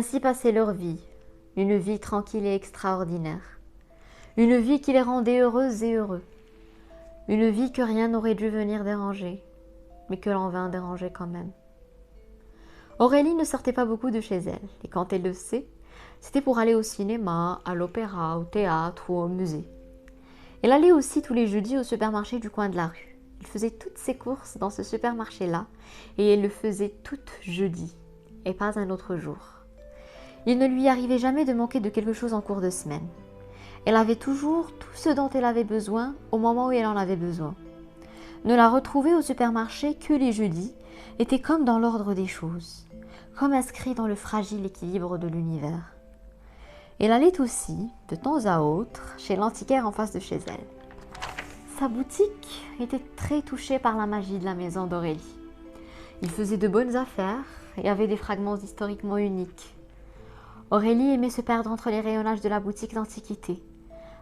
Ainsi passait leur vie, une vie tranquille et extraordinaire. Une vie qui les rendait heureuses et heureux. Une vie que rien n'aurait dû venir déranger, mais que l'on vint déranger quand même. Aurélie ne sortait pas beaucoup de chez elle, et quand elle le sait, c'était pour aller au cinéma, à l'opéra, au théâtre ou au musée. Elle allait aussi tous les jeudis au supermarché du coin de la rue. Elle faisait toutes ses courses dans ce supermarché-là, et elle le faisait toutes jeudi, et pas un autre jour. Il ne lui arrivait jamais de manquer de quelque chose en cours de semaine. Elle avait toujours tout ce dont elle avait besoin au moment où elle en avait besoin. Ne la retrouver au supermarché que les jeudis était comme dans l'ordre des choses, comme inscrit dans le fragile équilibre de l'univers. Elle allait aussi, de temps à autre, chez l'antiquaire en face de chez elle. Sa boutique était très touchée par la magie de la maison d'Aurélie. Il faisait de bonnes affaires et avait des fragments historiquement uniques. Aurélie aimait se perdre entre les rayonnages de la boutique d'antiquité,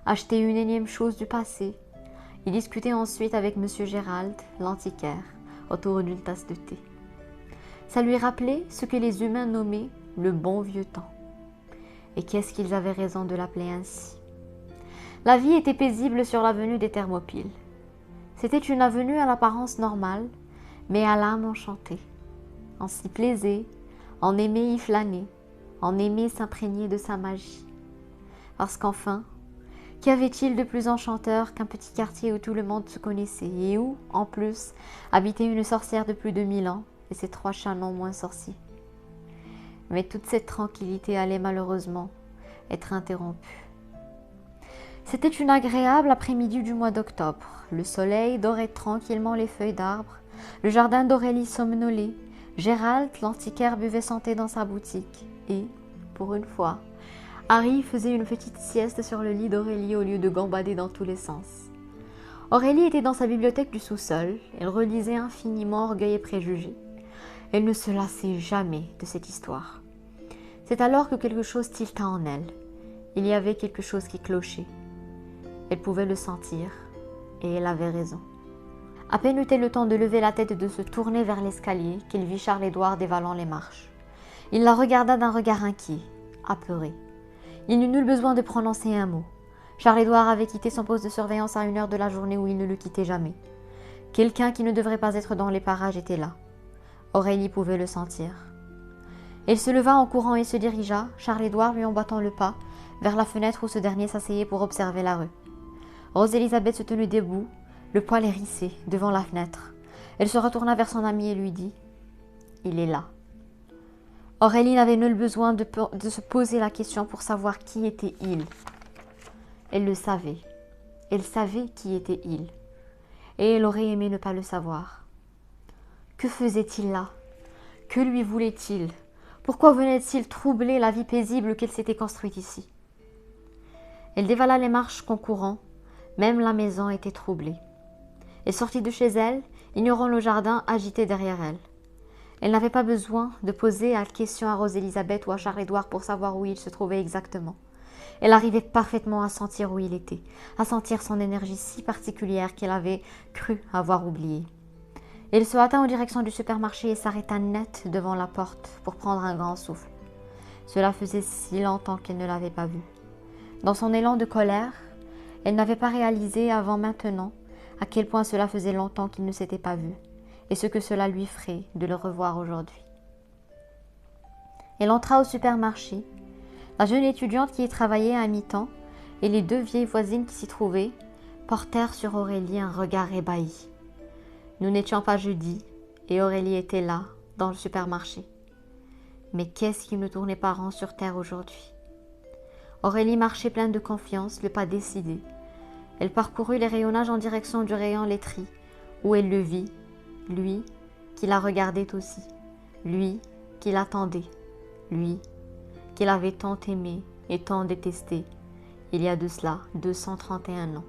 acheter une énième chose du passé et discuter ensuite avec M. Gérald, l'antiquaire, autour d'une tasse de thé. Ça lui rappelait ce que les humains nommaient le bon vieux temps. Et qu'est-ce qu'ils avaient raison de l'appeler ainsi. La vie était paisible sur l'avenue des Thermopyles. C'était une avenue à l'apparence normale, mais à l'âme enchantée. On s'y plaisait, on aimait y flâner, on aimait s'imprégner de sa magie. Parce qu'enfin, qu'y avait-il de plus enchanteur qu'un petit quartier où tout le monde se connaissait et où, en plus, habitait une sorcière de plus de 1000 ans et ses 3 chats non moins sorciers. Mais toute cette tranquillité allait malheureusement être interrompue. C'était une agréable après-midi du mois d'octobre. Le soleil dorait tranquillement les feuilles d'arbres. Le jardin d'Aurélie somnolait. Gérald, l'antiquaire, buvait son thé dans sa boutique. Et, pour une fois, Harry faisait une petite sieste sur le lit d'Aurélie au lieu de gambader dans tous les sens. Aurélie était dans sa bibliothèque du sous-sol. Elle relisait infiniment Orgueil et Préjugés. Elle ne se lassait jamais de cette histoire. C'est alors que quelque chose tilta en elle. Il y avait quelque chose qui clochait. Elle pouvait le sentir, et elle avait raison. À peine eut-elle le temps de lever la tête et de se tourner vers l'escalier qu'elle vit Charles-Édouard dévalant les marches. Il la regarda d'un regard inquiet, apeuré. Il n'eut nul besoin de prononcer un mot. Charles-Édouard avait quitté son poste de surveillance à 1 heure de la journée où il ne le quittait jamais. Quelqu'un qui ne devrait pas être dans les parages était là. Aurélie pouvait le sentir. Elle se leva en courant et se dirigea, Charles-Édouard lui emboîtant le pas, vers la fenêtre où ce dernier s'asseyait pour observer la rue. Rose-Élisabeth se tenait debout, le poil hérissé, devant la fenêtre. Elle se retourna vers son ami et lui dit « Il est là ». Aurélie n'avait nul besoin de se poser la question pour savoir qui était il. Elle le savait. Elle savait qui était il. Et elle aurait aimé ne pas le savoir. Que faisait-il là? Que lui voulait-il? Pourquoi venait-il troubler la vie paisible qu'elle s'était construite ici? Elle dévala les marches concourant. Même la maison était troublée. Elle sortit de chez elle, ignorant le jardin agité derrière elle. Elle n'avait pas besoin de poser la question à Rose-Élisabeth ou à Charles-Édouard pour savoir où il se trouvait exactement. Elle arrivait parfaitement à sentir où il était, à sentir son énergie si particulière qu'elle avait cru avoir oubliée. Elle se hâta en direction du supermarché et s'arrêta net devant la porte pour prendre un grand souffle. Cela faisait si longtemps qu'elle ne l'avait pas vu. Dans son élan de colère, elle n'avait pas réalisé avant maintenant à quel point cela faisait longtemps qu'ils ne s'étaient pas vus et ce que cela lui ferait de le revoir aujourd'hui. Elle entra au supermarché. La jeune étudiante qui y travaillait à mi-temps et les 2 vieilles voisines qui s'y trouvaient portèrent sur Aurélie un regard ébahi. Nous n'étions pas jeudi et Aurélie était là, dans le supermarché. Mais qu'est-ce qui ne tournait pas rond sur terre aujourd'hui? Aurélie marchait pleine de confiance, le pas décidé. Elle parcourut les rayonnages en direction du rayon laiterie, où elle le vit, lui qui la regardait aussi, lui qui l'attendait, lui qu'il avait tant aimé et tant détesté, il y a de cela 231 ans.